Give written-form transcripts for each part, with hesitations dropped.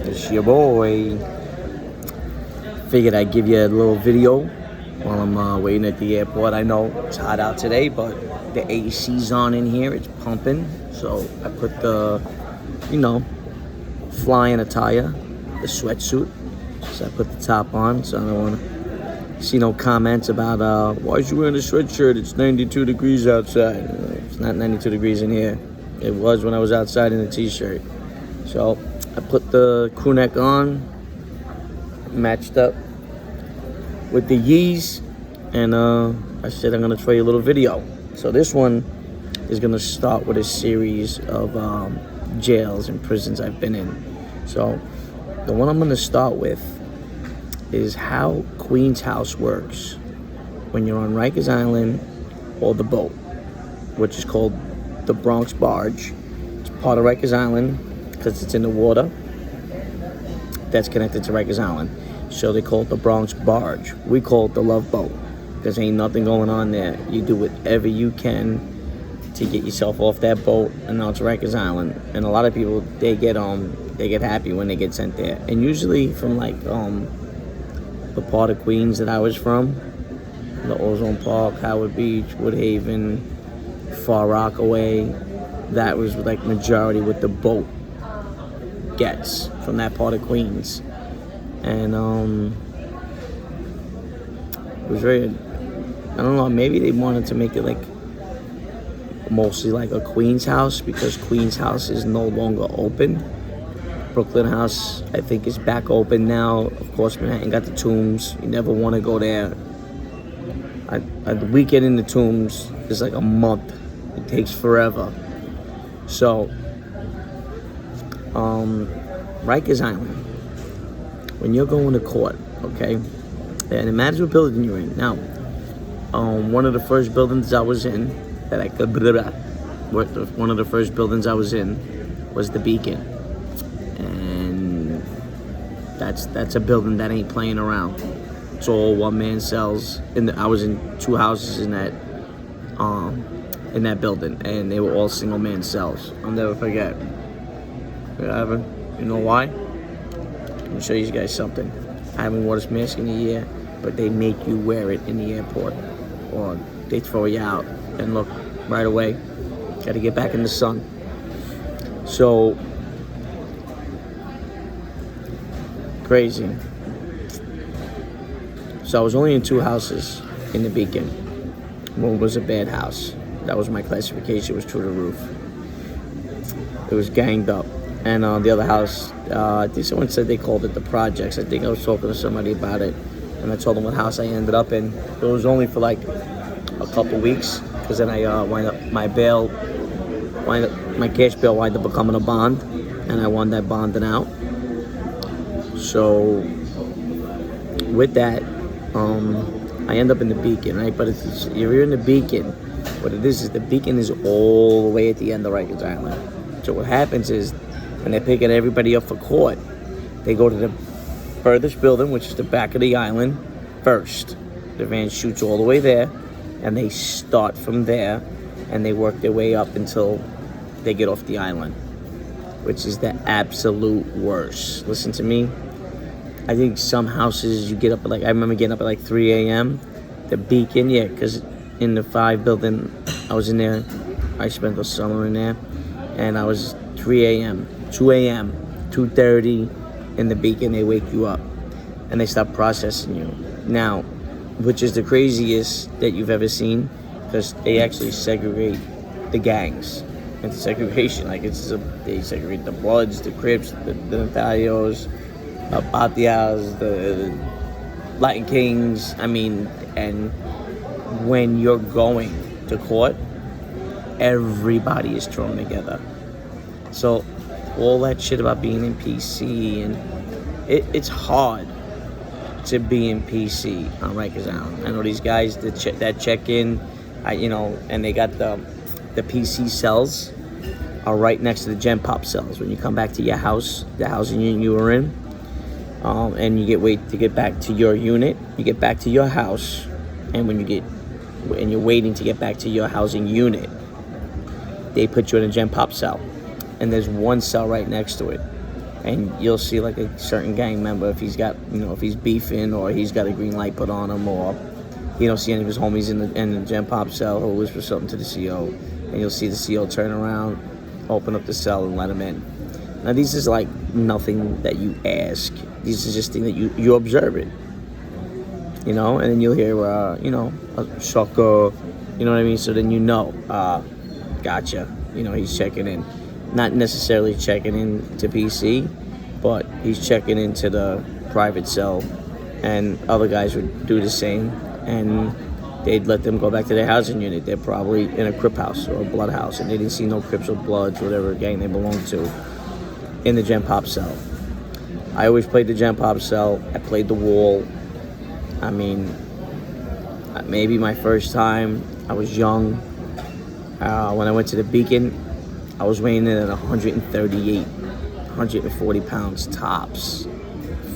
It's your boy. Figured I'd give you a little video while I'm waiting at the airport. I know it's hot out today, but the AC's on in here. It's pumping. So I put the, flying attire, the sweatsuit. So I put the top on, so I don't want to see no comments about, why is you wearing a sweatshirt? It's 92 degrees outside. It's not 92 degrees in here. It was when I was outside in a t-shirt. So I put the crew neck on, matched up with the Yeezys, and I said I'm gonna try a little video. So this one is gonna start with a series of jails and prisons I've been in. So the one I'm gonna start with is how Queen's House works when you're on Rikers Island or the boat, which is called the Bronx Barge. It's part of Rikers Island because it's in the water that's connected to Rikers Island. So they call it the Bronx Barge. We call it the Love Boat because ain't nothing going on there. You do whatever you can to get yourself off that boat, and now it's Rikers Island. And a lot of people, they get happy when they get sent there. And usually from the part of Queens that I was from, the Ozone Park, Howard Beach, Woodhaven, Far Rockaway, that was like majority what the boat gets from that part of Queens. And it was very, I don't know, maybe they wanted to make it like mostly like a Queen's House because Queen's House is no longer open. Brooklyn House, I think, is back open now. Of course, Manhattan got the Tombs. You never want to go there. The weekend in the Tombs is like a month. It takes forever. So, Rikers Island, when you're going to court, okay, and imagine what building you're in. Now, one of the first buildings I was in, one of the first buildings I was in was the Beacon. And that's a building that ain't playing around. It's all one-man cells. I was in 2 houses in that building, and they were all single-man cells. I'll never forget. You know why? Let me show you guys something. I haven't worn this mask in a year, but they make you wear it in the airport, or they throw you out. And look, right away, got to get back in the sun. So crazy. So I was only in 2 houses in the Beacon. One was a bad house. That was my classification, was through the roof. It was ganged up. And the other house, I think someone said they called it the projects. I think I was talking to somebody about it, and I told them what house I ended up in. It was only for like a couple weeks, because then I my cash bail wound up becoming a bond, and I won that bonding out. So with that, I end up in the Beacon, right? But if you're in the Beacon, what it is the Beacon is all the way at the end of Rikers Island. So what happens is, when they're picking everybody up for court, they go to the furthest building, which is the back of the island, first. The van shoots all the way there, and they start from there, and they work their way up until they get off the island, which is the absolute worst. Listen to me. I think some houses you get up at I remember getting up at 3 a.m. The Beacon, yeah, because in the 5 building I was in there, I spent the summer in there, and I was 3 a.m., 2 a.m., 2:30 in the Beacon. They wake you up, and they start processing you. Now, which is the craziest that you've ever seen, because they actually segregate the gangs into segregation. They segregate the Bloods, the Crips, the Natalios, Batias, the Latin Kings. I mean, and when you're going to court, everybody is thrown together. So all that shit about being in PC, and it's hard to be in PC on Rikers Island. I know these guys that check in, and they got the PC cells are right next to the Gen Pop cells. When you come back to your house, the housing unit you were in, and you wait to get back to your unit, you get back to your house, and when you're waiting to get back to your housing unit, they put you in a Gen Pop cell, and there's one cell right next to it and you'll see like a certain gang member if he's got, if he's beefing or he's got a green light put on him, or you don't see any of his homies in the gen pop cell who'll whisper something to the CO, and you'll see the CO turn around, open up the cell, and let him in. Now, these is like nothing that you ask. These is just things that you observe it. And then you'll hear, a sucker, you know what I mean? So then gotcha. He's checking in. Not necessarily checking in to PC, but he's checking into the private cell, and other guys would do the same, and they'd let them go back to their housing unit. They're probably in a crip house or a blood house, and they didn't see no crips or bloods, whatever gang they belonged to, in the gen pop cell. I always played the gen pop cell. I played the wall. I mean, maybe my first time, I was young. When I went to the Beacon, I was weighing in at 138, 140 pounds tops.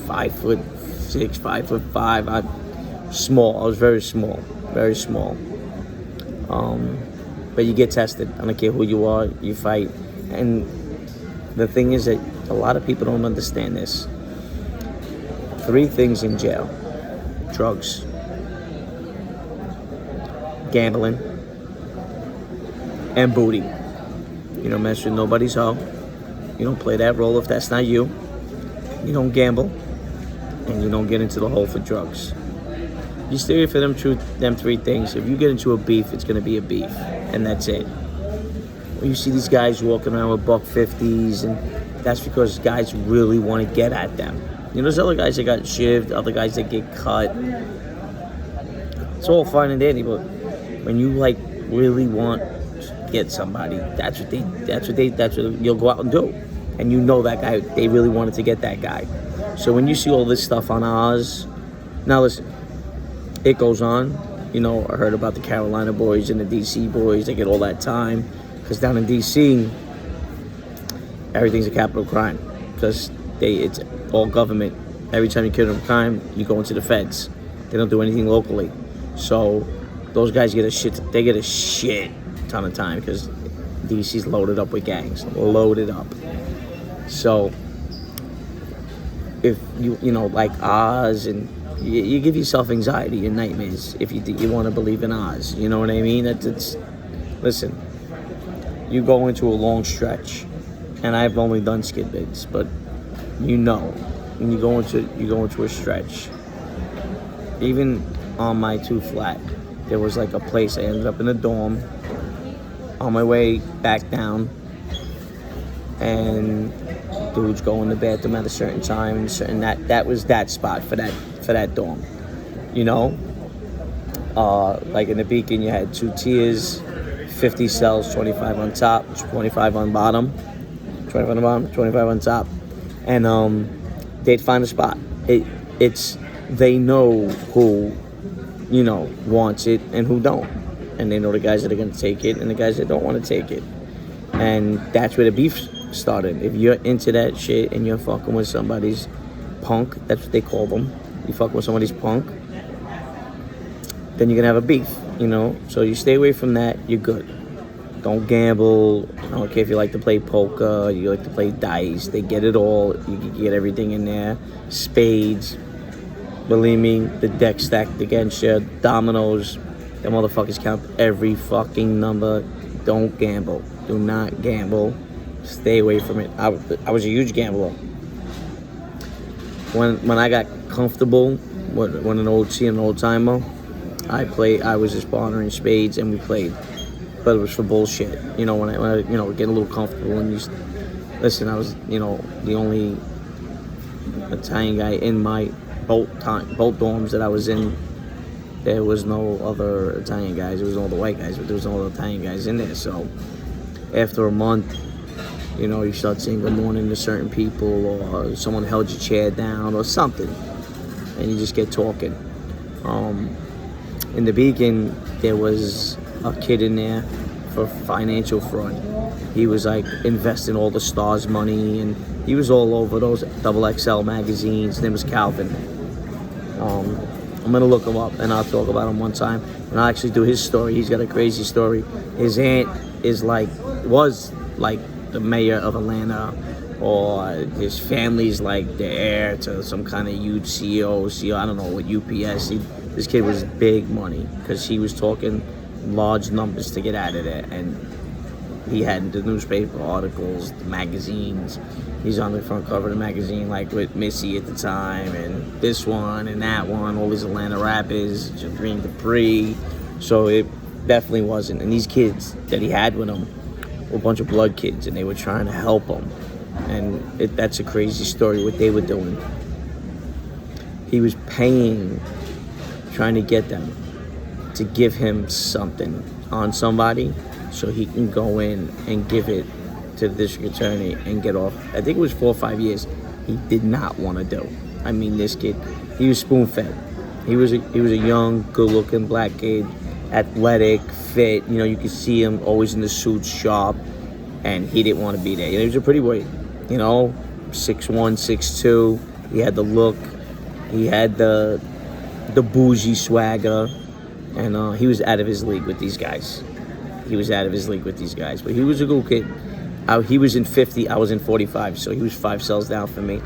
5'6", 5'5". I'm small. I was very small, very small. But you get tested. I don't care who you are. You fight. And the thing is that a lot of people don't understand this. 3 things in jail: drugs, gambling, and booty. You don't mess with nobody's hoe. You don't play that role if that's not you. You don't gamble, and you don't get into the hole for drugs. You stay away from them 3 things. If you get into a beef, it's gonna be a beef, and that's it. When you see these guys walking around with $150s, and that's because guys really want to get at them. There's other guys that got shivved, other guys that get cut. It's all fine and dandy, but when you really want to get somebody, that's what you'll go out and do. And that guy, they really wanted to get that guy. So when you see all this stuff on Oz, now listen, it goes on. I heard about the Carolina boys and the DC boys. They get all that time because down in DC, everything's a capital crime because it's all government. Every time you commit a crime, you go into the feds. They don't do anything locally. So those guys get a shit ton of time because DC's loaded up with gangs. Loaded up. So if you like Oz, and you give yourself anxiety and nightmares if you want to believe in Oz. You know what I mean? Listen, you go into a long stretch, and I've only done skid bids, but when you go into a stretch, even on my 2 flat, there was like a place. I ended up in a dorm on my way back down, and dudes go in the bathroom at a certain time, and that was that spot for that dorm. Like in the Beacon, you had 2 tiers, 50 cells, 25 on top, 25 on bottom, 25 on the bottom, 25 on top, and they'd find a spot. They know who wants it and who don't, and they know the guys that are going to take it and the guys that don't want to take it, and that's where the beef started. If you're into that shit and you're fucking with somebody's punk, that's what they call them. You fucking with somebody's punk, then you're gonna have a beef. So you stay away from that. You're good. Don't gamble. I don't care if you like to play poker, you like to play dice. They get it all. You can get everything in there. Spades. Believe me, the deck stacked against you. Dominoes. Them motherfuckers count every fucking number. Don't gamble. Do not gamble. Stay away from it. I was a huge gambler. When I got comfortable, when an old timer, I was just partnering spades and we played. But it was for bullshit. When I get a little comfortable and listen, I was, the only Italian guy in my both dorms that I was in. There was no other Italian guys. There was all the white guys, but there was no other Italian guys in there. So after a month, you start saying good morning to certain people, or someone held your chair down or something, and you just get talking. In the Beacon, there was a kid in there for financial fraud. He was investing all the stars' money, and he was all over those XXL magazines. His name was Calvin. I'm gonna look him up and I'll talk about him one time, and I'll actually do his story. He's got a crazy story. His aunt was the mayor of Atlanta, or his family's like the heir to some kind of huge CEO, I don't know what UPS. This kid was big money because he was talking large numbers to get out of there, and he had the newspaper articles, the magazines. He's on the front cover of the magazine, like with Missy at the time, and this one and that one, all these Atlanta rappers, Green Dupree. So it definitely wasn't. And these kids that he had with him were a bunch of blood kids, and they were trying to help him. And that's a crazy story what they were doing. He was paying, trying to get them to give him something on somebody so he can go in and give it to the district attorney and get off. I think it was 4 or 5 years he did not want to do. I mean, this kid, he was spoon-fed. He was a young, good-looking black kid, athletic, fit. You know, you could see him always in the suit, sharp, and he didn't want to be there. You know, he was a pretty boy, 6'1", 6'2". He had the look. He had the bougie swagger. And he was out of his league with these guys. But he was a cool kid. He was in 50, I was in 45, so he was 5 cells down from me.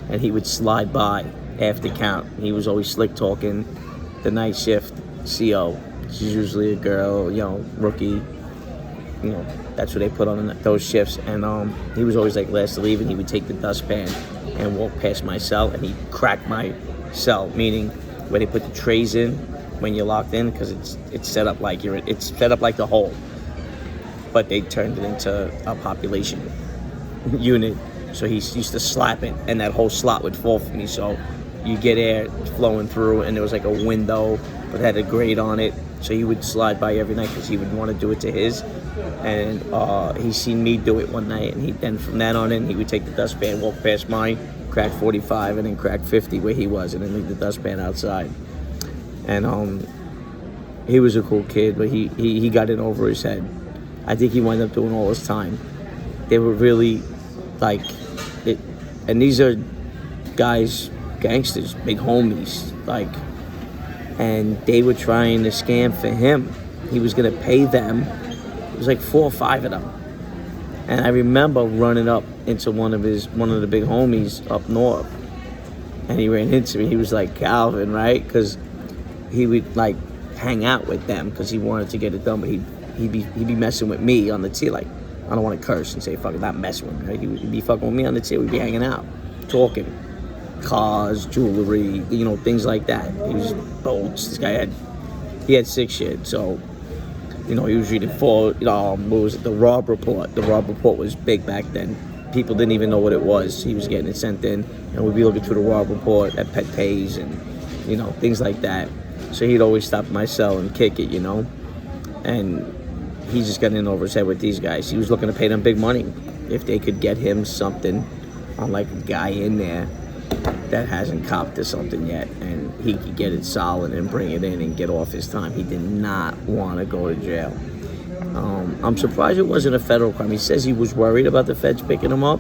And he would slide by after count. He was always slick talking. The night shift CO. She's usually a girl, rookie. That's what they put on those shifts. And he was always like last to leave, and he would take the dustpan and walk past my cell, and he'd crack my cell, meaning where they put the trays in when you're locked in, because it's set up like the hole, but they turned it into a population unit. So he used to slap it, and that whole slot would fall for me. So you get air flowing through, and there was like a window, but it had a grate on it. So he would slide by every night because he would want to do it to his. And he seen me do it one night, and then from that on in, he would take the dustpan, walk past mine, crack 45, and then crack 50 where he was, and then leave the dustpan outside. And he was a cool kid, but he got in over his head. I think he wound up doing all his time. They were really like it, and these are guys, gangsters, big homies, like, and they were trying to scam for him. He was gonna pay them. It was like 4 or 5 of them. And I remember running up into one of the big homies up north, and he ran into me. He was like Calvin, right? Because he would like hang out with them because he wanted to get it done, but he'd be messing with me on the T. Like, I don't want to curse and say fucking not messing with me, right? He'd be fucking with me on the T. We'd be hanging out, talking, cars, jewelry, things like that. He was boats. This guy had 6 shit, so. He was reading what was it, the Rob Report. The Rob Report was big back then. People didn't even know what it was. He was getting it sent in, and we'd be looking through the Rob Report at Pet Pays and, things like that. So he'd always stop at my cell and kick it, And he just got in over his head with these guys. He was looking to pay them big money if they could get him something on like a guy in there that hasn't copped to something yet, and he could get it solid and bring it in and get off his time. He did not want to go to jail. I'm surprised it wasn't a federal crime. He says he was worried about the feds picking him up,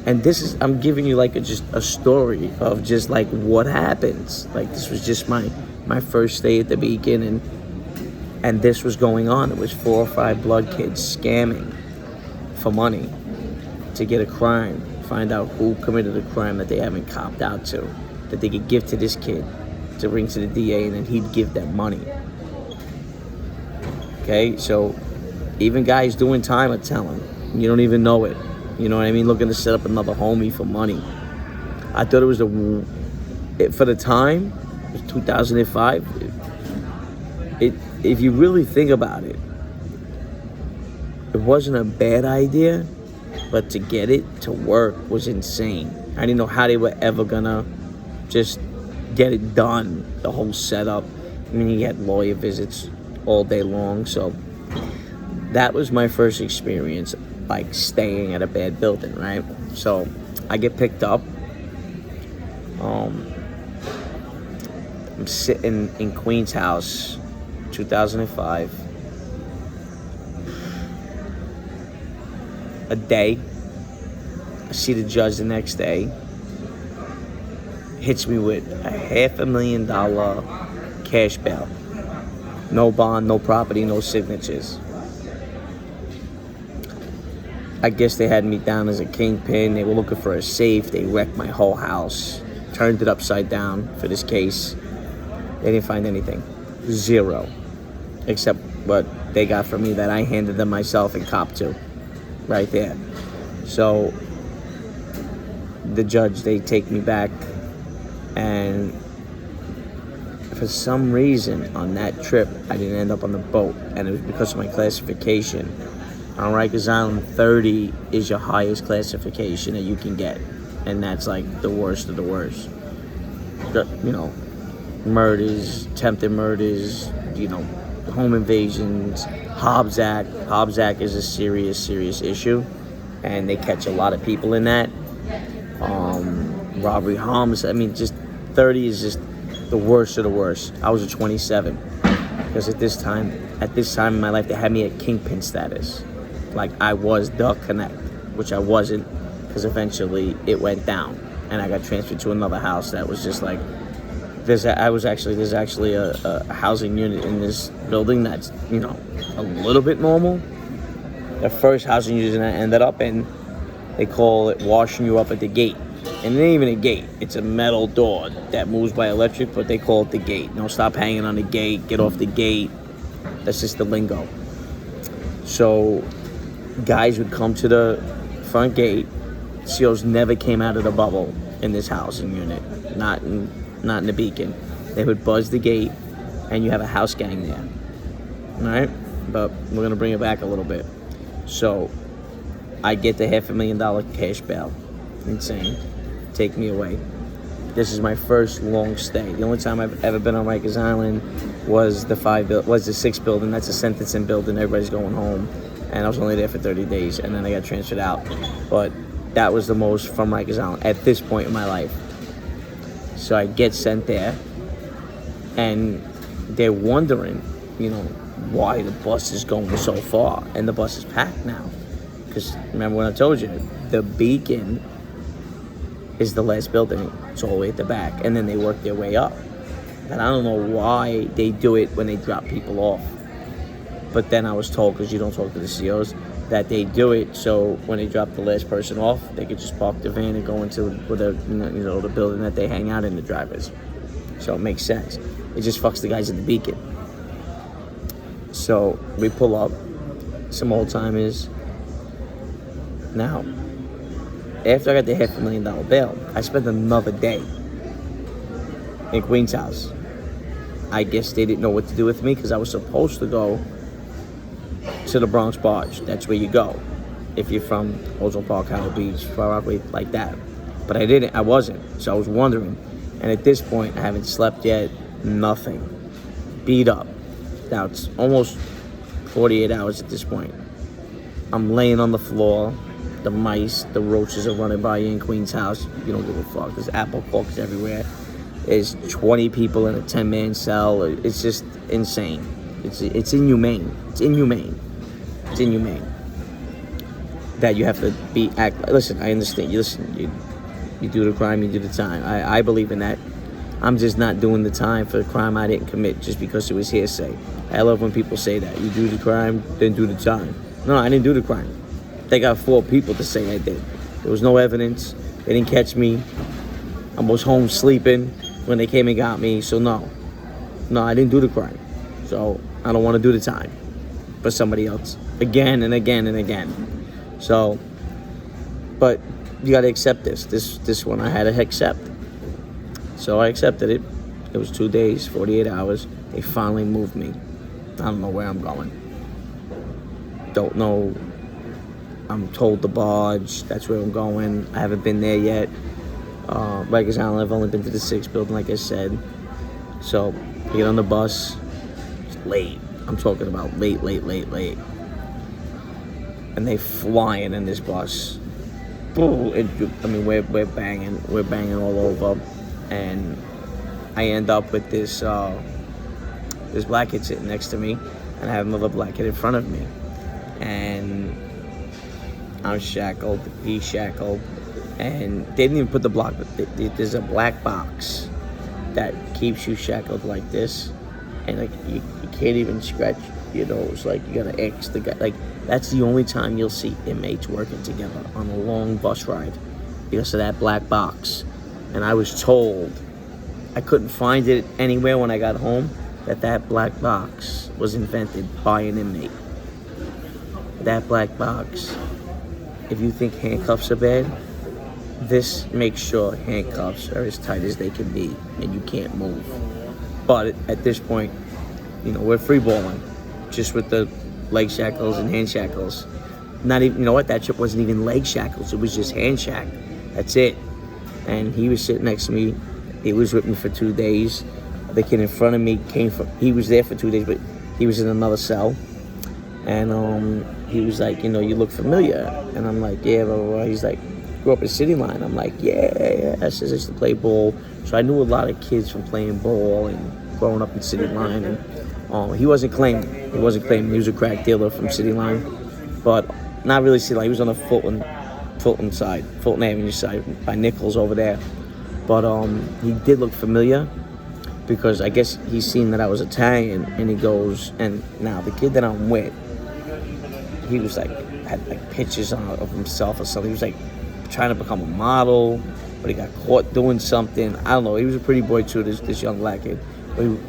and I'm giving you like just a story of just like what happens. Like, this was just my first day at the beacon, and this was going on. It was 4 or 5 blood kids scamming for money to get a crime. Find out who committed a crime that they haven't copped out to, that they could give to this kid to bring to the DA, and then he'd give them money. Okay, so even guys doing time are telling. You don't even know it. You know what I mean? Looking to set up another homie for money. I thought it was for the time, it was 2005. If you really think about it, it wasn't a bad idea. But to get it to work was insane. I didn't know how they were ever gonna just get it done, the whole setup. I mean, he had lawyer visits all day long. So that was my first experience, like staying at a bad building, right? So I get picked up. I'm sitting in Queen's house, 2005. A day. I see the judge the next day. Hits me with a $500,000 cash bail. No bond, no property, no signatures. I guess they had me down as a kingpin. They were looking for a safe. They wrecked my whole house, turned it upside down for this case. They didn't find anything. Zero. Except what they got from me that I handed them myself and copped to. Right there. So the judge, they take me back, and for some reason on that trip I didn't end up on the boat, and it was because of my classification. On Rikers Island, 30 is your highest classification that you can get, and that's like the worst of the worst. You know, murders, attempted murders, you know, home invasions, Hobbs Act. Hobbs Act is a serious issue, and they catch a lot of people in that. Robbery, harms. I mean, just 30 is just the worst of the worst. I was a 27 because at this time in my life, they had me at kingpin status. Like I was the connect, which I wasn't, because eventually it went down, and I got transferred to another house that was just like there's actually a housing unit in this building that's, you know, a little bit normal. The first housing unit I ended up in, they call it washing you up at the gate. And it ain't even a gate. It's a metal door that moves by electric, but they call it the gate. No, stop hanging on the gate. Get off the gate. That's just the lingo. So guys would come to the front gate. COs never came out of the bubble in this housing unit. Not in the Beacon. They would buzz the gate, and you have a house gang there. All right? But we're going to bring it back a little bit. So I get the $500,000 cash bail. Insane. Take me away. This is my first long stay. The only time I've ever been on Rikers Island was the 6 building. That's a sentencing building. Everybody's going home. And I was only there for 30 days, and then I got transferred out. But that was the most from Rikers Island at this point in my life. So I get sent there, and they're wondering, you know, why the bus is going so far, and the bus is packed now. Because remember when I told you, the Beacon is the last building. It's all the way at the back, and then they work their way up. And I don't know why they do it when they drop people off. But then I was told, because you don't talk to the COs, that they do it so when they drop the last person off, they could just park the van and go into the building that they hang out in, the drivers. So it makes sense. It just fucks the guys at the Beacon. So we pull up, some old timers. Now, after I got the $500,000 bail, I spent another day in Queen's house. I guess they didn't know what to do with me because I was supposed to go to the Bronx Barge. That's where you go if you're from Ozone Park, Howard Beach, Far Rockaway, like that. But I wasn't. So I was wondering. And at this point, I haven't slept yet. Nothing. Beat up. Now it's almost 48 hours at this point. I'm laying on the floor. The mice, the roaches are running by you in Queen's house. You don't give a fuck. There's apple corks everywhere. There's 20 people in a 10-man cell. It's just insane. It's inhumane. It's inhumane. It's inhumane. That you have to listen, I understand. You do the crime, you do the time. I believe in that. I'm just not doing the time for a crime I didn't commit just because it was hearsay. I love when people say that. You do the crime, then do the time. No, I didn't do the crime. They got 4 people to say I did. There was no evidence. They didn't catch me. I was home sleeping when they came and got me. So no, I didn't do the crime. So I don't want to do the time for somebody else again and again and again. So, but you got to accept this. This one I had to accept. So I accepted it. It was 2 days, 48 hours. They finally moved me. I don't know where I'm going. Don't know. I'm told the barge. That's where I'm going. I haven't been there yet. Rikers Island, I've only been to the 6 building, like I said. So I get on the bus. It's late. I'm talking about late. And they flying in this bus. We're banging all over. And I end up with this black kid sitting next to me, and I have another black kid in front of me. And I'm shackled, he's shackled, and they didn't even put the block. There's a black box that keeps you shackled like this, and like you can't even scratch. You know, it's like you gotta X the guy. Like, that's the only time you'll see inmates working together on a long bus ride because of that black box. And I was told, I couldn't find it anywhere when I got home, that black box was invented by an inmate. That black box, if you think handcuffs are bad, this makes sure handcuffs are as tight as they can be and you can't move. But at this point, you know, we're free balling, just with the leg shackles and hand shackles. Not even, you know what, that shit wasn't even leg shackles, it was just hand shack. That's it. And he was sitting next to me. He was with me for 2 days. The kid in front of me he was there for 2 days, but he was in another cell. And he was like, you know, you look familiar. And I'm like, yeah, blah, blah, blah. He's like, grew up in City Line. I'm like, yeah. I says I used to play ball. So I knew a lot of kids from playing ball and growing up in City Line. And he wasn't claiming. He was a crack dealer from City Line, but not really City Line. He was on the Fulton Avenue side by Nichols over there. But he did look familiar because I guess he's seen that I was Italian, and he goes, and now the kid that I'm with, he was like, had like pictures of himself or something. He was like trying to become a model, but he got caught doing something. I don't know. He was a pretty boy too, this young black kid.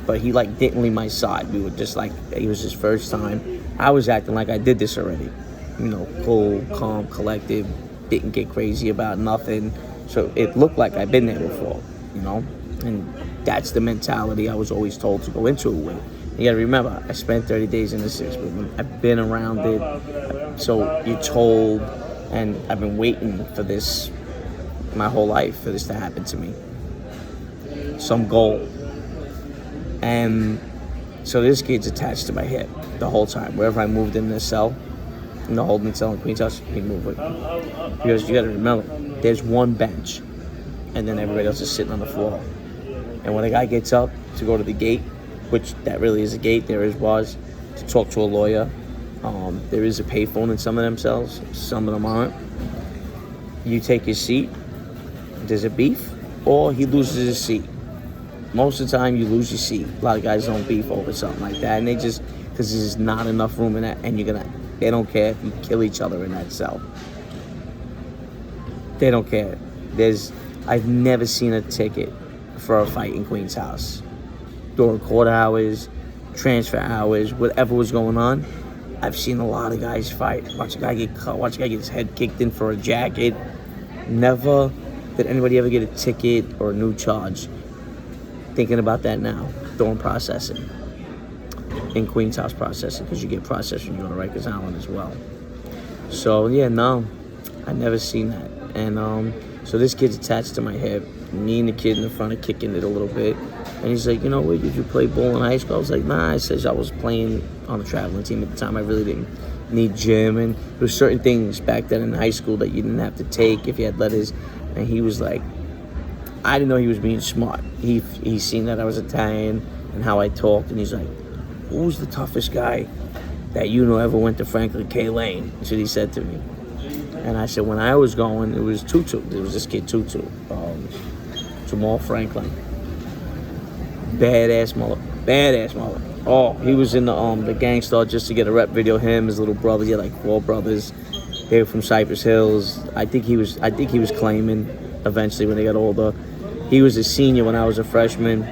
But he like didn't leave my side. We were just like, it was his first time. I was acting like I did this already. You know, cool, calm, collected, didn't get crazy about nothing. So it looked like I'd been there before, you know? And that's the mentality I was always told to go into it with. You gotta remember, I spent 30 days in the six movement. I've been around it. So you're told, and I've been waiting for this my whole life, for this to happen to me. Some goal. And so this kid's attached to my hip the whole time. Wherever I moved in this cell, in the holding cell in Queens House, he moved with me. Because you gotta remember, there's one bench, and then everybody else is sitting on the floor. And when a guy gets up to go to the gate, which that really is a gate, was to talk to a lawyer. There is a payphone in some of them cells, some of them aren't. You take your seat, there's a beef, or he loses his seat. Most of the time, you lose your seat. A lot of guys don't beef over something like that, and they just, because there's not enough room in that, and they don't care if you kill each other in that cell. They don't care. I've never seen a ticket for a fight in Queen's House. During court hours, transfer hours, whatever was going on, I've seen a lot of guys fight. Watch a guy get cut, watch a guy get his head kicked in for a jacket. Never did anybody ever get a ticket or a new charge. Thinking about that now, doing processing. In Queen's House processing, because you get processed when you go to Rikers Island as well. So yeah, no, I've never seen that. And so this kid's attached to my hip. Me and the kid in the front are kicking it a little bit. And he's like, you know, wait, did you play ball in high school? I was like, nah. I said I was playing on a traveling team at the time. I really didn't need gym. And there were certain things back then in high school that you didn't have to take if you had letters. And he was like, I didn't know he was being smart. He seen that I was Italian and how I talked. And he's like, who's the toughest guy that you know ever went to Franklin K. Lane? That's what he said to me. And I said, when I was going, it was Tutu. There was this kid, Tutu. Jamal Franklin. Badass mother. Oh, he was in the Gangstar just to get a rep video. Him, his little brother. He had like 4 brothers. They were from Cypress Hills. I think he was claiming eventually when they got older. He was a senior when I was a freshman.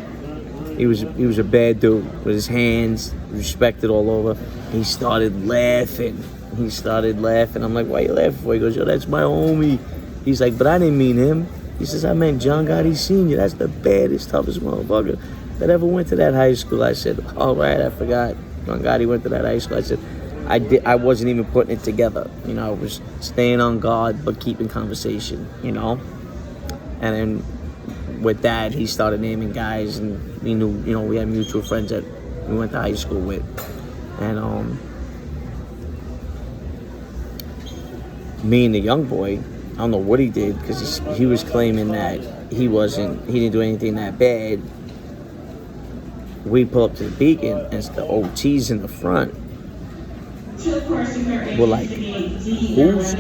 He was a bad dude with his hands, respected all over. He started laughing. I'm like, why you laughing for? He goes, yo, that's my homie. He's like, but I didn't mean him. He says, I meant John Gotti Sr. That's the baddest, toughest motherfucker that ever went to that high school. I said, all right, I forgot. John Gotti went to that high school. I said, I wasn't even putting it together. You know, I was staying on guard, but keeping conversation, you know? And then with that, he started naming guys, and we knew, you know, we had mutual friends that we went to high school with. And me and the young boy, I don't know what he did, because he was claiming that he didn't do anything that bad. We pull up to the Beacon, and it's the OTs in the front. We're like, who's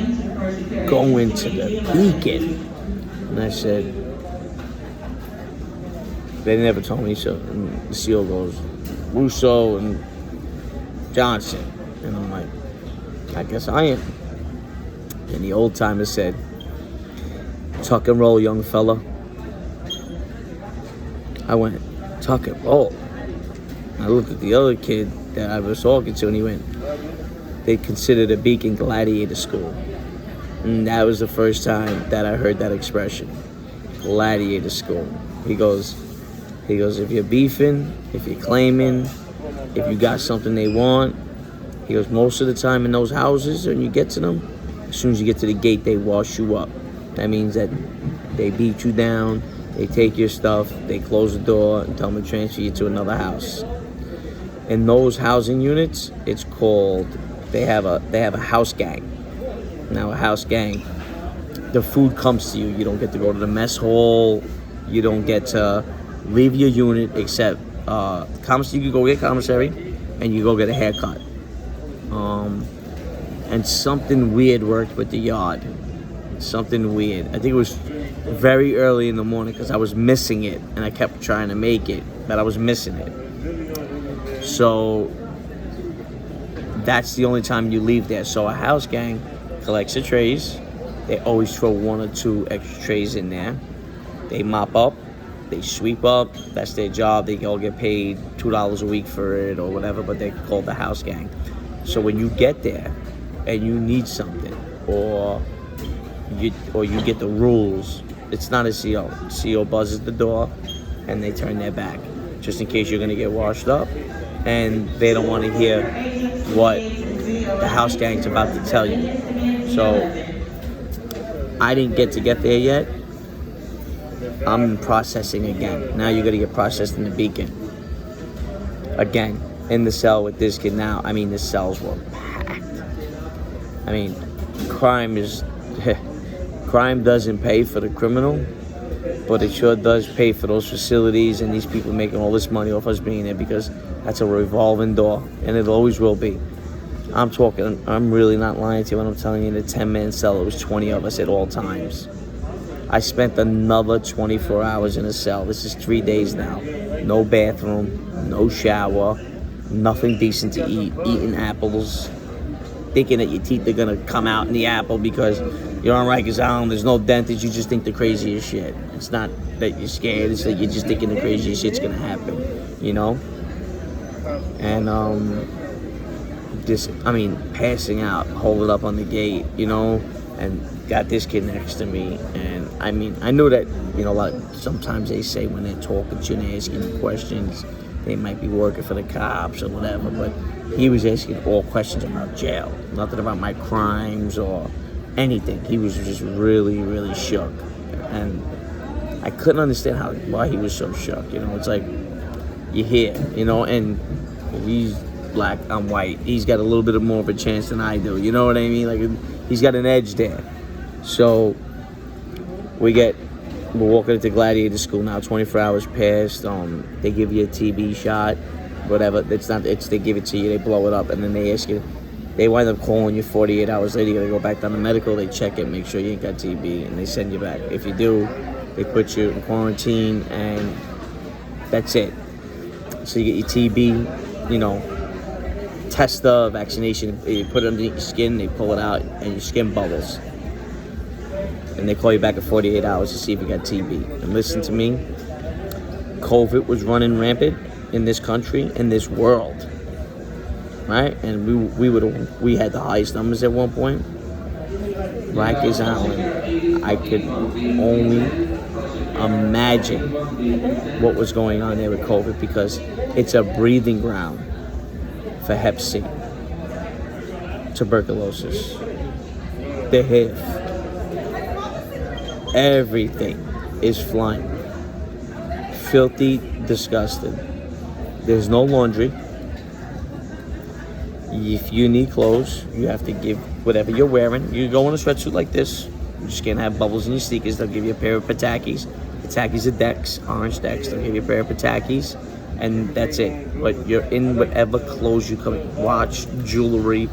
going to the Beacon? And I said, they never told me so. And the CO goes, Russo and Johnson. And I'm like, I guess I am. And the old timer said, tuck and roll, young fella. I went, tuck and roll. I looked at the other kid that I was talking to, and he went, they considered a Beacon gladiator school. And that was the first time that I heard that expression, gladiator school. He goes, if you're beefing, if you're claiming, if you got something they want, he goes, most of the time in those houses, when you get to them, as soon as you get to the gate, they wash you up. That means that they beat you down, they take your stuff, they close the door, and tell them to transfer you to another house. In those housing units, it's called, they have a house gang. Now, a house gang, the food comes to you. You don't get to go to the mess hall. You don't get to leave your unit except commissary. You can go get commissary, and you go get a haircut. And something weird worked with the yard. Something weird. I think it was very early in the morning because I was missing it, and I kept trying to make it, but I was missing it. So that's the only time you leave there. So a house gang collects the trays. They always throw 1 or 2 extra trays in there. They mop up, they sweep up. That's their job. They all get paid $2 a week for it or whatever, but they're called the house gang. So when you get there and you need something, or you get the rules, it's not a CO. CO buzzes the door and they turn their back, just in case you're gonna get washed up, and they don't want to hear what the house gang's about to tell you. So I didn't get there yet. I'm processing again. Now you're gonna get processed in the Beacon. Again, in the cell with this kid now. I mean, the cells were packed. I mean, crime doesn't pay for the criminal, but it sure does pay for those facilities and these people making all this money off us being there, because that's a revolving door, and it always will be. I'm really not lying to you when I'm telling you, in a 10-man cell, it was 20 of us at all times. I spent another 24 hours in a cell. This is 3 days now. No bathroom, no shower, nothing decent to eat, eating apples, thinking that your teeth are gonna come out in the apple because you're on Rikers Island, there's no dentist, you just think the craziest shit. It's not that you're scared, it's that you're just thinking the craziest shit's gonna happen, you know? And, passing out, holding up on the gate, you know, and got this kid next to me. And I mean, I knew that, you know, sometimes they say when they're talking to you and asking questions, they might be working for the cops or whatever, but he was asking all questions about jail, nothing about my crimes or anything. He was just really, really shook. And I couldn't understand why he was so shook. You know, it's like, you're here, you know, and he's black, I'm white. He's got a little bit more of a chance than I do. You know what I mean? Like, he's got an edge there. So we're walking into gladiator school now. 24 hours passed. They give you a TB shot, whatever. They give it to you. They blow it up, and then they ask you. They wind up calling you 48 hours later. You gotta go back down to medical. They check it, make sure you ain't got TB, and they send you back. If you do, they put you in quarantine, and that's it. So you get your TB, you know, test the vaccination. You put it underneath your skin, they pull it out, and your skin bubbles. And they call you back in 48 hours to see if you got TB. And listen to me, COVID was running rampant in this country, in this world, right? And we had the highest numbers at one point. Rikers Island, I could only imagine what was going on there with COVID, because it's a breathing ground for Hep C, tuberculosis, the HIV. Everything is flying. Filthy, disgusting. There's no laundry. If you need clothes, you have to give whatever you're wearing. You go in a sweatsuit like this, you just can't have bubbles in your sneakers. They'll give you a pair of Patakis. Patakis are Decks, orange Decks. They'll give you a pair of Patakis, and that's it. But you're in whatever clothes you come, watch, jewelry.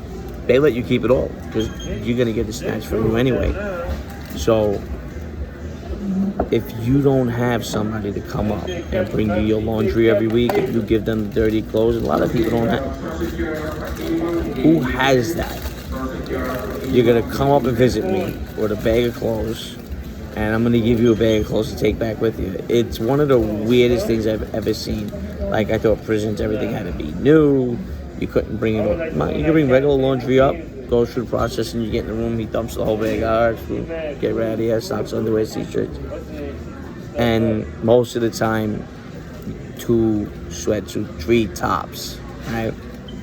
They let you keep it all, because you're going to get the snatch from you anyway. So if you don't have somebody to come up and bring you your laundry every week, if you give them dirty clothes, a lot of people don't have. Who has that? You're gonna come up and visit me with a bag of clothes, and I'm gonna give you a bag of clothes to take back with you. It's one of the weirdest things I've ever seen. Like, I thought prisons, everything had to be new. You couldn't bring it up. You could bring regular laundry up, go through the process, and you get in the room, he dumps the whole bag out, get ready, out of here, socks, underwear, t-shirts. And most of the time, 2 sweatsuits, 3 tops, right?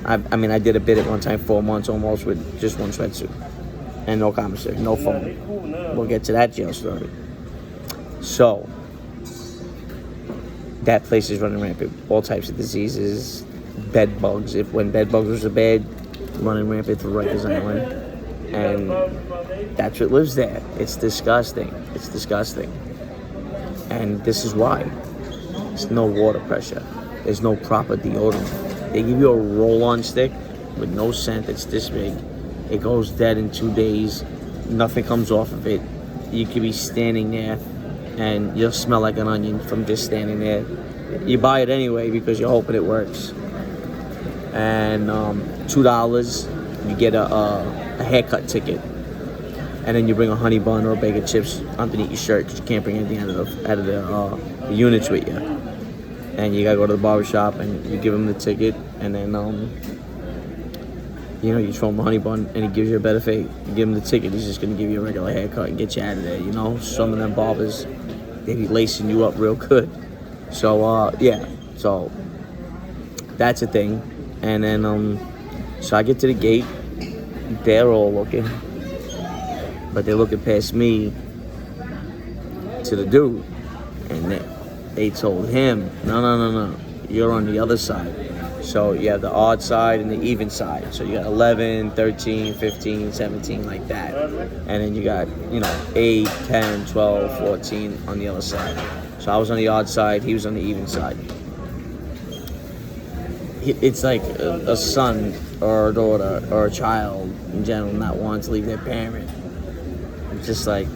I mean, I did a bit at one time, 4 months almost, with just 1 sweatsuit. And no commissary, no phone. We'll get to that jail story. So, that place is running rampant. All types of diseases, bed bugs. When bed bugs was a bed, running rampant through Rikers Island. And that's what lives there. It's disgusting. It's disgusting. And this is why. There's no water pressure. There's no proper deodorant. They give you a roll-on stick with no scent. It's this big. It goes dead in 2 days. Nothing comes off of it. You could be standing there and you'll smell like an onion from just standing there. You buy it anyway because you're hoping it works. And $2, you get a haircut ticket. And then you bring a honey bun or a bag of chips underneath your shirt because you can't bring anything out of the units with you. And you gotta go to the barbershop and you give him the ticket, and then you throw him a honey bun and he gives you a better fate. You give him the ticket, he's just gonna give you a regular haircut and get you out of there. Some of them barbers, they be lacing you up real good. So so that's a thing. And then so I get to the gate, they're all looking, but they're looking past me to the dude, and they told him, no, you're on the other side. So you have the odd side and the even side. So you got 11, 13, 15, 17, like that. And then you got, 8, 10, 12, 14 on the other side. So I was on the odd side, he was on the even side. It's like a son or a daughter or a child in general not wanting to leave their parent. It's just like,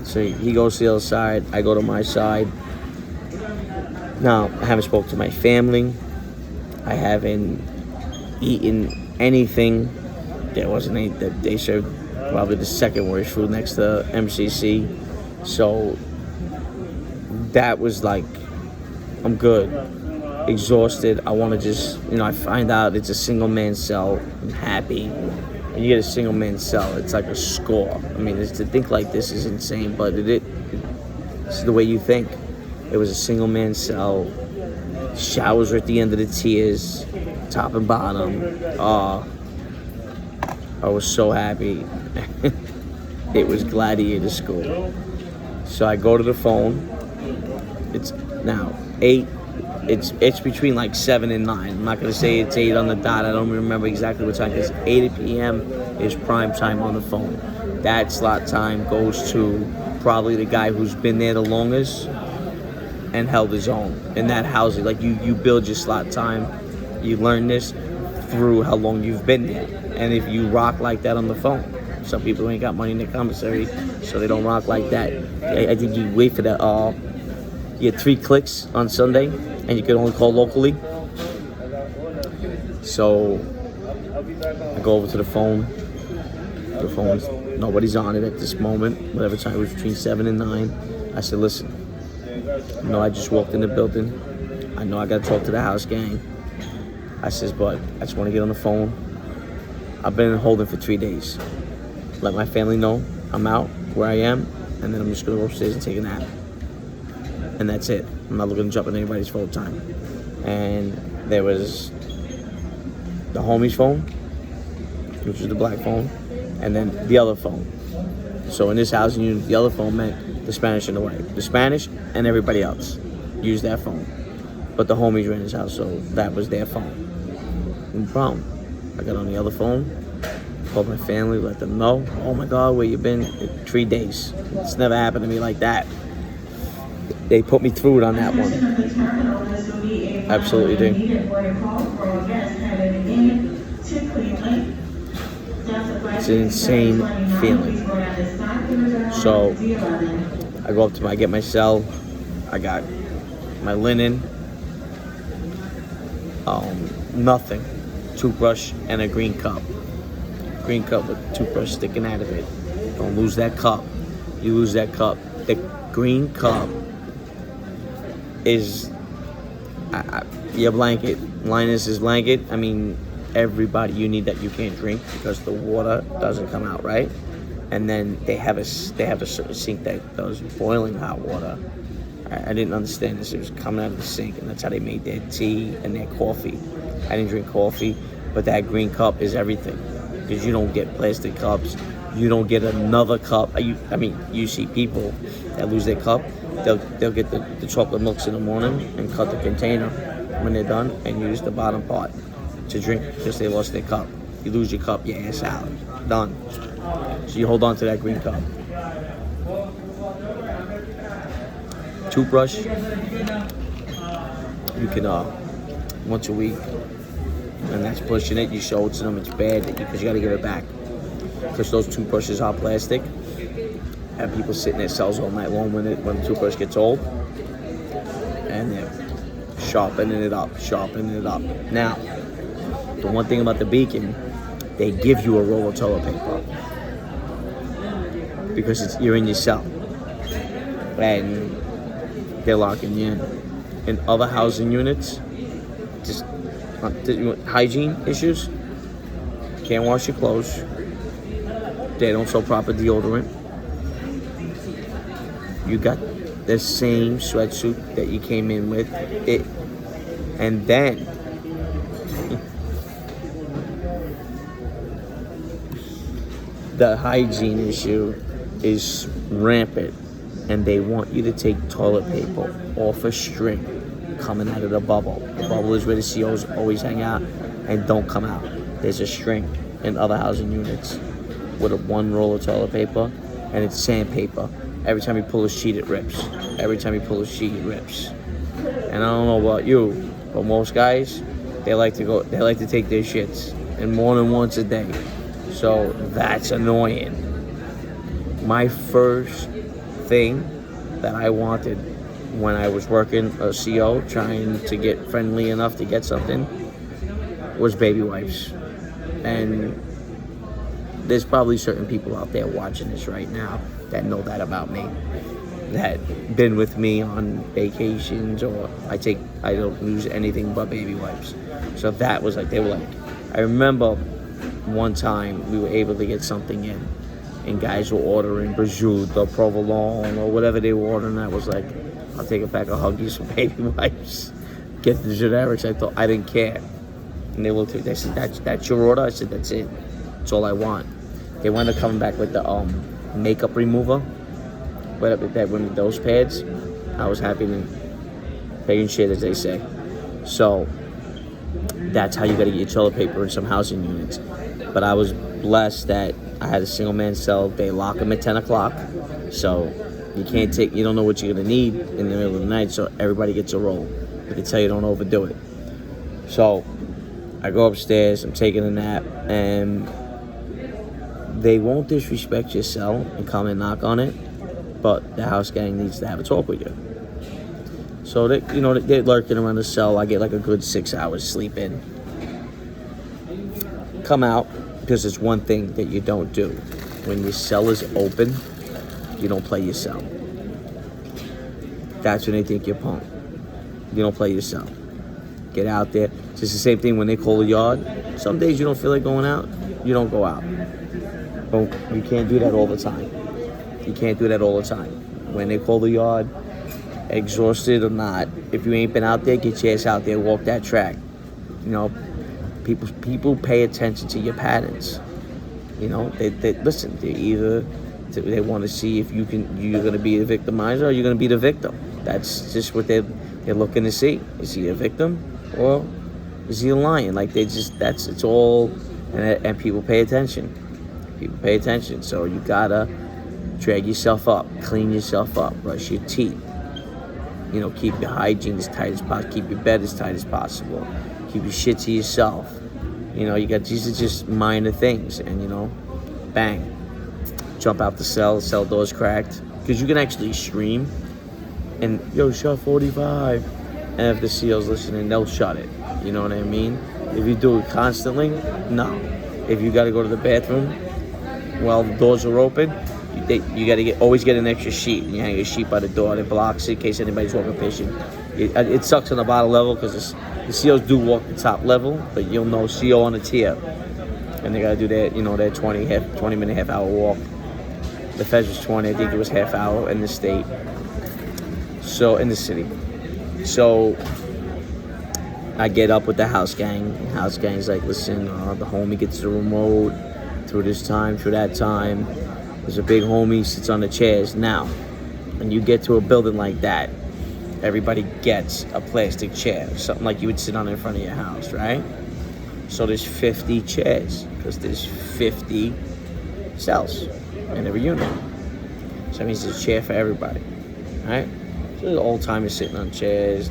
So he goes to the other side, I go to my side. Now, I haven't spoken to my family. I haven't eaten anything. There wasn't any. They served probably the second worst food next to MCC. So that was like, I'm good. Exhausted. I want to just, I find out it's a single man cell. I'm happy. When you get a single man cell, it's like a score. I mean, to think like this is insane, but it's the way you think. It was a single man cell. Showers were at the end of the tiers, top and bottom. I was so happy. It was gladiator school. So I go to the phone. It's now 8. It's between like 7 and 9. I'm not gonna say it's 8 on the dot. I don't remember exactly what time. Because 8 p.m. is prime time on the phone. That slot time goes to probably the guy who's been there the longest and held his own in that housing. Like you build your slot time. You learn this through how long you've been there. And if you rock like that on the phone, some people ain't got money in their commissary, so they don't rock like that. I think you wait for that. You get 3 clicks on Sunday, and you can only call locally. So I go over to the phone. The phone's nobody's on it at this moment. Whatever time it was, between 7 and 9. I said, listen, I just walked in the building. I know I got to talk to the house gang. I says, but I just want to get on the phone. I've been holding for 3 days. Let my family know I'm out, where I am, and then I'm just going to go upstairs and take a nap. And that's it. I'm not looking to jump on anybody's phone time. And there was the homie's phone, which was the black phone, and then the other phone. So in this housing unit, the other phone meant the Spanish and the white. The Spanish and everybody else used that phone. But the homies were in his house, so that was their phone. No problem. I got on the other phone, called my family, let them know. Oh my God, where you been? 3 days. It's never happened to me like that. They put me through it on that one. Absolutely do. It's an insane feeling. So I go up to I get my cell. I got my linen. Nothing. Toothbrush and a green cup. Green cup with toothbrush sticking out of it. Don't lose that cup. You lose that cup. The green cup is your blanket. Linus's blanket. I mean, everybody, you need that. You can't drink because the water doesn't come out right. And then they have a certain sink that does boiling hot water. I didn't understand this. It was coming out of the sink, and that's how they made their tea and their coffee. I didn't drink coffee, but that green cup is everything, because you don't get plastic cups. You don't get another cup. I mean, you see people that lose their cup. They'll get the chocolate milks in the morning and cut the container when they're done and use the bottom part to drink because they lost their cup. You lose your cup, your ass out. Done. So you hold on to that green cup. Toothbrush, you can once a week, and that's pushing it. You show it to them, it's bad because you got to give it back, because those toothbrushes are plastic. Have people sit in their cells all night long when the toothbrush gets old, and they're sharpening it up. Now, the one thing about the Beacon, they give you a roll of toilet paper because you're in your cell, and they're locking you in other housing units. Just hygiene issues. Can't wash your clothes. They don't sell proper deodorant. You got the same sweatsuit that you came in with. And then the hygiene issue is rampant. And they want you to take toilet paper off a string coming out of the bubble. The bubble is where the COs always hang out and don't come out. There's a string in other housing units with one roll of toilet paper, and it's sandpaper. Every time you pull a sheet, it rips. And I don't know about you, but most guys, they like to take their shits, and more than once a day. So that's annoying. My first thing that I wanted when I was working a CO, trying to get friendly enough to get something, was baby wipes. And there's probably certain people out there watching this right now that know that about me, that been with me on vacations, or I don't use anything but baby wipes. So that was like, they were like, I remember one time we were able to get something in, and guys were ordering prosciutto, provolone, or whatever they were ordering. I was like, I'll take a pack of Huggies for baby wipes. Get the generics. I didn't care. And they looked at me, they said, that's your order? I said, that's it. That's all I want. They wound up coming back with the makeup remover. But that with those pads, I was happy to pay and shit, as they say. So that's how you got to get your toilet paper in some housing units. But I was blessed that I had a single man cell. They lock them at 10 o'clock. So you don't know what you're going to need in the middle of the night. So everybody gets a roll. They can tell you don't overdo it. So I go upstairs, I'm taking a nap, and they won't disrespect your cell and come and knock on it, but the house gang needs to have a talk with you. So they're lurking around the cell. I get like a good 6 hours sleep in. Come out, because it's one thing that you don't do. When your cell is open, you don't play your cell. That's when they think you're punk. You don't play your cell. Get out there. It's just the same thing when they call a yard. Some days you don't feel like going out, you don't go out. But you can't do that all the time. When they call the yard, exhausted or not, if you ain't been out there, get your ass out there, walk that track. People pay attention to your patterns. They listen. They want to see if you're going to be a victimizer or you're going to be the victim. That's just what they're looking to see. Is he a victim or is he a lion? It's all, and people pay attention. So you gotta drag yourself up, clean yourself up, brush your teeth. Keep your hygiene as tight as possible. Keep your bed as tight as possible. Keep your shit to yourself. These are just minor things, and bang, jump out the cell door's cracked, because you can actually scream and, yo, shut 45. And if the CO's listening, they'll shut it. You know what I mean? If you do it constantly, no. If you got to go to the bathroom while the doors are open, you got to always get an extra sheet. And you hang a sheet by the door that blocks it in case anybody's walking fishing. It sucks on the bottom level because the COs do walk the top level, but you'll know CO on the tier. And they got to do that, that 20-minute, half-hour walk. The feds was 20, I think it was half hour in the state. So, in the city. So, I get up with the house gang. House gang's like, listen, the homie gets the remote through this time, through that time. There's a big homie, sits on the chairs. Now, when you get to a building like that, everybody gets a plastic chair, something like you would sit on in front of your house, right? So there's 50 chairs, because there's 50 cells in every unit. So that means there's a chair for everybody, right? So there's old-timers sitting on chairs,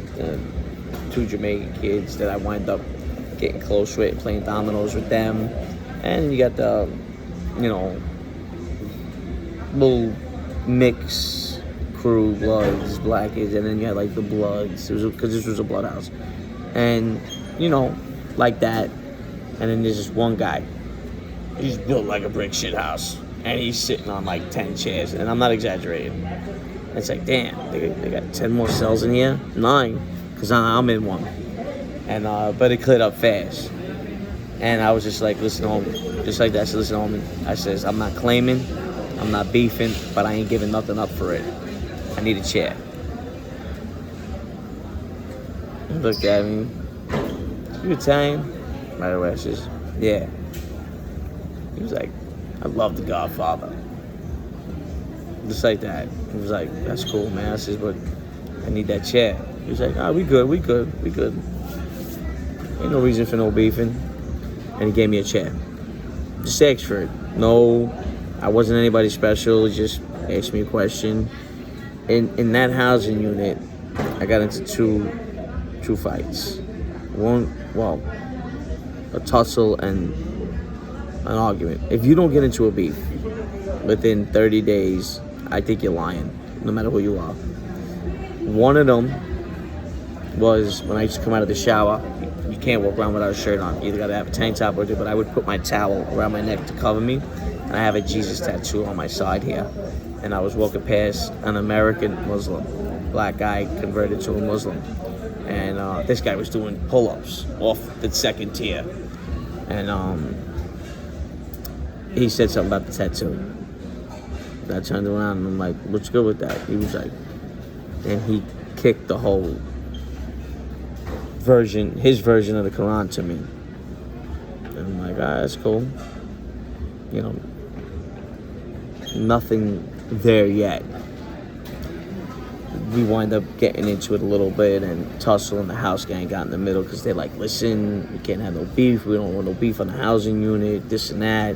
2 Jamaican kids that I wind up getting close with, playing dominoes with them. And you got the, little mix crew, Bloods, Black kids, and then you had like the Bloods, because this was a blood house. And, like that. And then there's this one guy. He's built like a brick shit house. And he's sitting on like 10 chairs. And I'm not exaggerating. It's like, damn, they got 10 more cells in here? 9. Because I'm in one. And but it cleared up fast. And I was just like, listen, homie. Just like that. I said, listen, homie. I says, I'm not claiming. I'm not beefing. But I ain't giving nothing up for it. I need a chair. He looked at me. You Italian? Right away, I says, yeah. He was like, I love The Godfather. Just like that. He was like, that's cool, man. I says, but I need that chair. He was like, we good. Ain't no reason for no beefing. And he gave me a chair. Just asked for it. No, I wasn't anybody special. He just asked me a question. In that housing unit, I got into two fights. A tussle and an argument. If you don't get into a beef within 30 days, I think you're lying, no matter who you are. One of them was when I used to come out of the shower. You can't walk around without a shirt on. You either got to have a tank top or do, but I would put my towel around my neck to cover me. And I have a Jesus tattoo on my side here. And I was walking past an American Muslim, black guy converted to a Muslim. And this guy was doing pull-ups off the second tier. And he said something about the tattoo. I turned around and I'm like, what's good with that? He was like, and he kicked the whole his version of the Quran to me. And I'm like, that's cool. Nothing there yet. We wind up getting into it a little bit and tussle, and the house gang got in the middle because they're like, listen, we can't have no beef. We don't want no beef on the housing unit, this and that.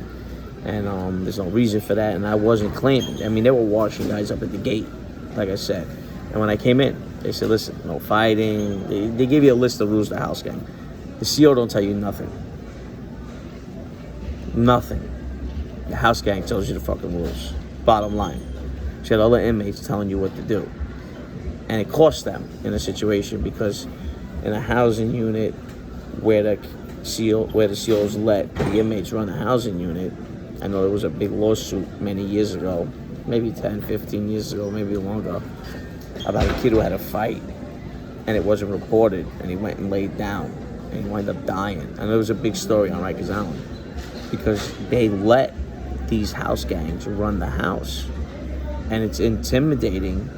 And there's no reason for that. And I wasn't claiming. I mean, they were washing guys up at the gate, like I said. And when I came in, they said, listen, no fighting. They gave you a list of rules of the house gang. The CO don't tell you nothing. Nothing. The house gang tells you the fucking rules. Bottom line. You had other inmates telling you what to do. And it cost them in a situation because in a housing unit where the COs let the inmates run the housing unit, I know there was a big lawsuit many years ago, maybe 10, 15 years ago, maybe longer, about a kid who had a fight and it wasn't reported and he went and laid down and he wound up dying. And there was a big story on Rikers Island because they let these house gangs run the house. And it's intimidating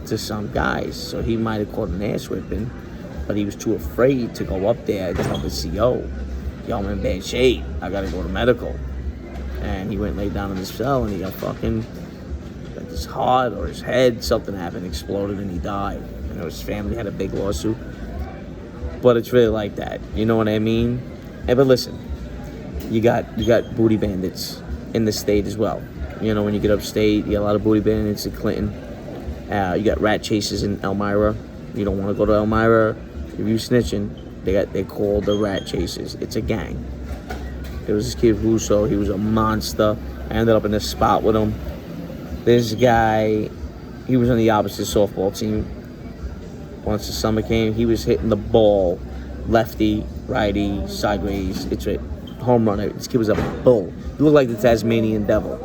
to some guys. So he might have caught an ass whipping, but he was too afraid to go up there and tell the CO, yo, I'm in bad shape. I gotta go to medical. And he went and laid down in his cell and he got his heart or his head, something happened, exploded, and he died. His family had a big lawsuit. But it's really like that. You know what I mean? But listen, you got booty bandits in the state as well. When you get upstate, you got a lot of booty bandits in Clinton. You got rat chases in Elmira. You don't want to go to Elmira. If you snitching, they call the rat chasers. It's a gang. There was this kid Russo. He was a monster. I ended up in this spot with him. This guy he was on the opposite softball team. Once the summer came, he was hitting the ball lefty, righty, sideways. It's a home run. This kid was a bull. He looked like the Tasmanian devil.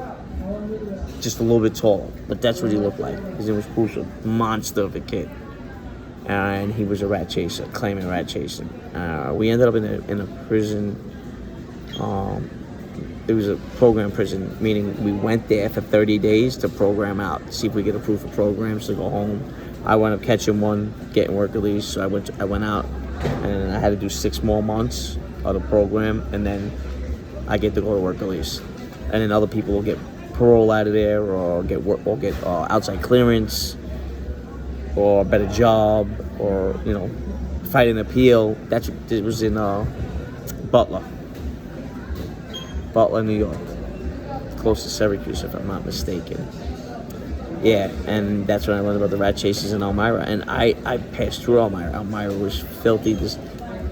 Just a little bit tall, but that's what he looked like. His name was Pusa. Monster of a kid. And he was a rat chaser, claiming rat chasing. We ended up in a prison. It was a program prison, meaning we went there for 30 days to program out, see if we get approved for programs to go home. I wound up catching one, getting work release, so I went out, and I had to do 6 more months of the program, and then I get to go to work release. And then other people will get parole out of there, or get outside clearance, or a better job, or fight an appeal. It was in Butler, New York, close to Syracuse, if I'm not mistaken. Yeah, and that's when I learned about the rat chases in Elmira, and I passed through Elmira. Elmira was filthy.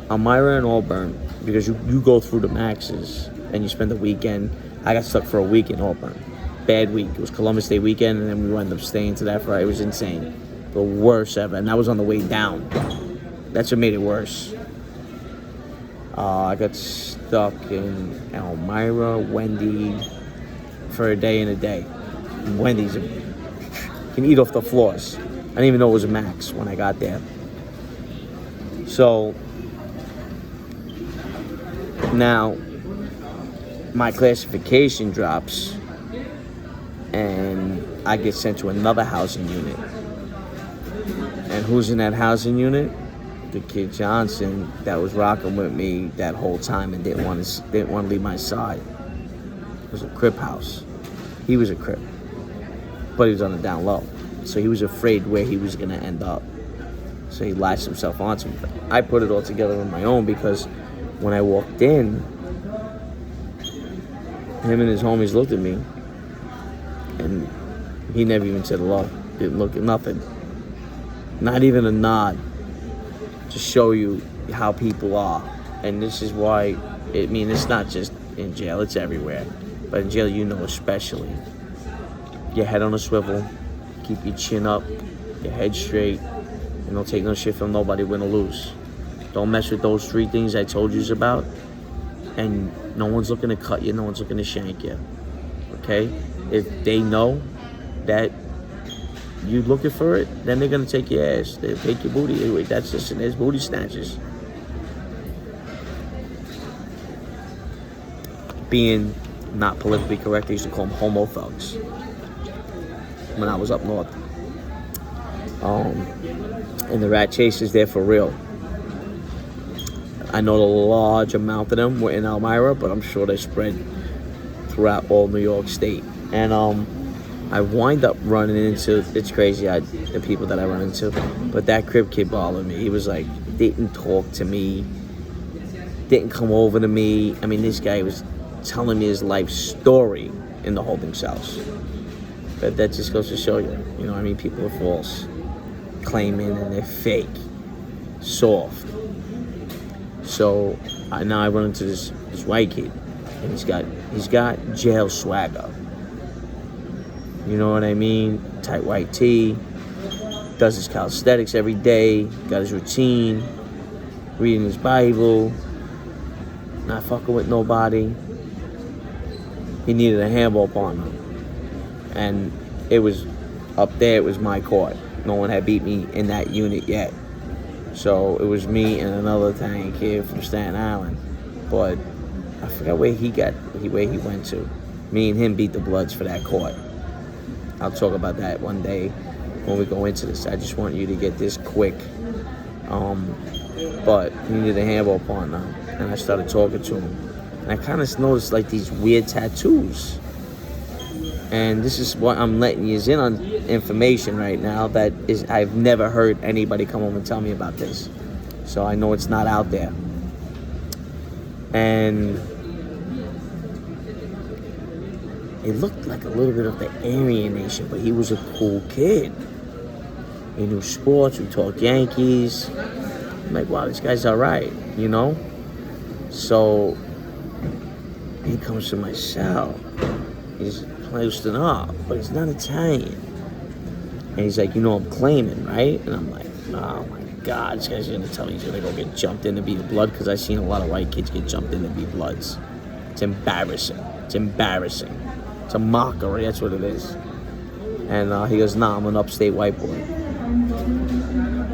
Elmira and Auburn, because you go through the maxes and you spend the weekend. I got stuck for a week in Auburn. Bad week. It was Columbus Day weekend, and then we wound up staying to that Friday. It was insane. The worst ever, and that was on the way down. That's what made it worse. I got stuck in Elmira, Wendy, for a day and a day. Wendy's can eat off the floors. I didn't even know it was a max when I got there. So now my classification drops, and I get sent to another housing unit. And who's in that housing unit? The kid Johnson that was rocking with me that whole time and didn't want to leave my side. It was a crip house. He was a crip, but he was on the down low, so he was afraid where he was going to end up. So he latched himself onto me. I put it all together on my own, because when I walked in, him and his homies looked at me, and he never even said hello. Didn't look at nothing. Not even a nod. To show you how people are. And this is why, it's not just in jail, it's everywhere. But in jail, especially. Your head on a swivel, keep your chin up, your head straight, and don't take no shit from nobody, win or lose. Don't mess with those 3 things I told you about, and no one's looking to cut you, no one's looking to shank you. Okay? If they know that you looking for it, then they're gonna take your ass. They'll take your booty. Anyway, that's just there's booty snatchers. Being not politically correct, I used to call them homo thugs when I was up north. And the rat chase is there for real. I know a large amount of them were in Elmira, but I'm sure they spread throughout all New York State. And I wind up running into, it's crazy, the people that I run into, but that crip kid bothered me. He was like, didn't talk to me, didn't come over to me. I mean, this guy was telling me his life story in the holding cells. But that just goes to show you, people are false, claiming, and they're fake, soft. So now I run into this white kid, and he's got jail swagger. You know what I mean? Tight white tee, does his calisthenics every day, got his routine, reading his Bible, not fucking with nobody. He needed a handball partner. And it was up there, it was my court. No one had beat me in that unit yet. So it was me and another Italian kid from Staten Island. But I forgot where he went to. Me and him beat the Bloods for that court. I'll talk about that one day when we go into this. I just want you to get this quick. But he needed a handball partner, and I started talking to him. And I kind of noticed like these weird tattoos. And this is what I'm letting you in on information right now that is I've never heard anybody come home and tell me about this. So I know it's not out there. And it looked like a little bit of the Aryan Nation, but he was a cool kid. He knew sports, we talked Yankees. I'm like, wow, this guy's all right, So he comes to my cell. He's posting up, but he's not Italian. And he's like, I'm claiming, right? And I'm like, oh my God, this guy's gonna tell me he's gonna go get jumped in to be blood, because I've seen a lot of white kids get jumped in to be bloods. It's embarrassing. It's embarrassing. It's a mockery, that's what it is. And he goes, nah, I'm an upstate white boy.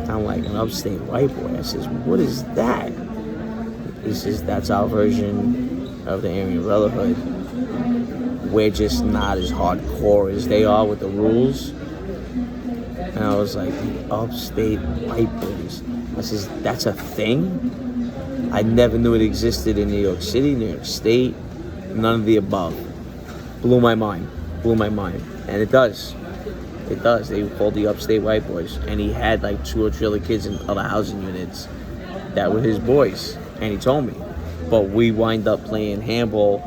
I'm like, an upstate white boy? I says, what is that? He says, that's our version of the Aryan Brotherhood. We're just not as hardcore as they are with the rules. And I was like, upstate white boys. I says, that's a thing? I never knew it existed in New York City, New York State, none of the above. Blew my mind. And it does. They called the upstate white boys. And he had like 2 or 3 other kids in other housing units that were his boys. And he told me. But we wind up playing handball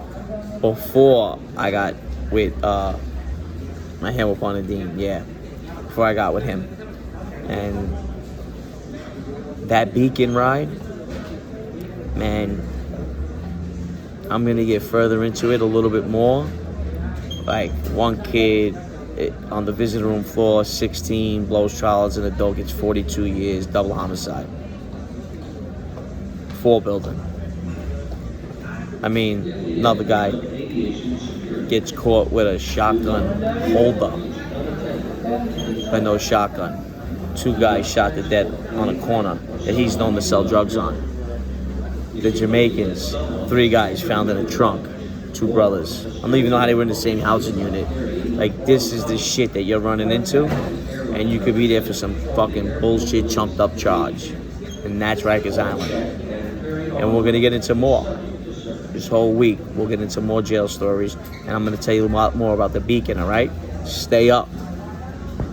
before I got with my handball partner, Dean. Yeah. Before I got with him. And that Beacon ride, man, I'm going to get further into it a little bit more. Like, one kid on the visiting room floor, 16, blows trial as an adult, gets 42 years, double homicide. 4 building. I mean, another guy gets caught with a shotgun holder, but no shotgun. 2 guys shot to death on a corner that he's known to sell drugs on. The Jamaicans, 3 guys found in a trunk, 2 brothers. I don't even know how they were in the same housing unit. Like, this is the shit that you're running into, and you could be there for some fucking bullshit chumped up charge. And that's Rikers Island. And we're gonna get into more. This whole week, we'll get into more jail stories, and I'm gonna tell you a lot more about the Beacon, all right? Stay up.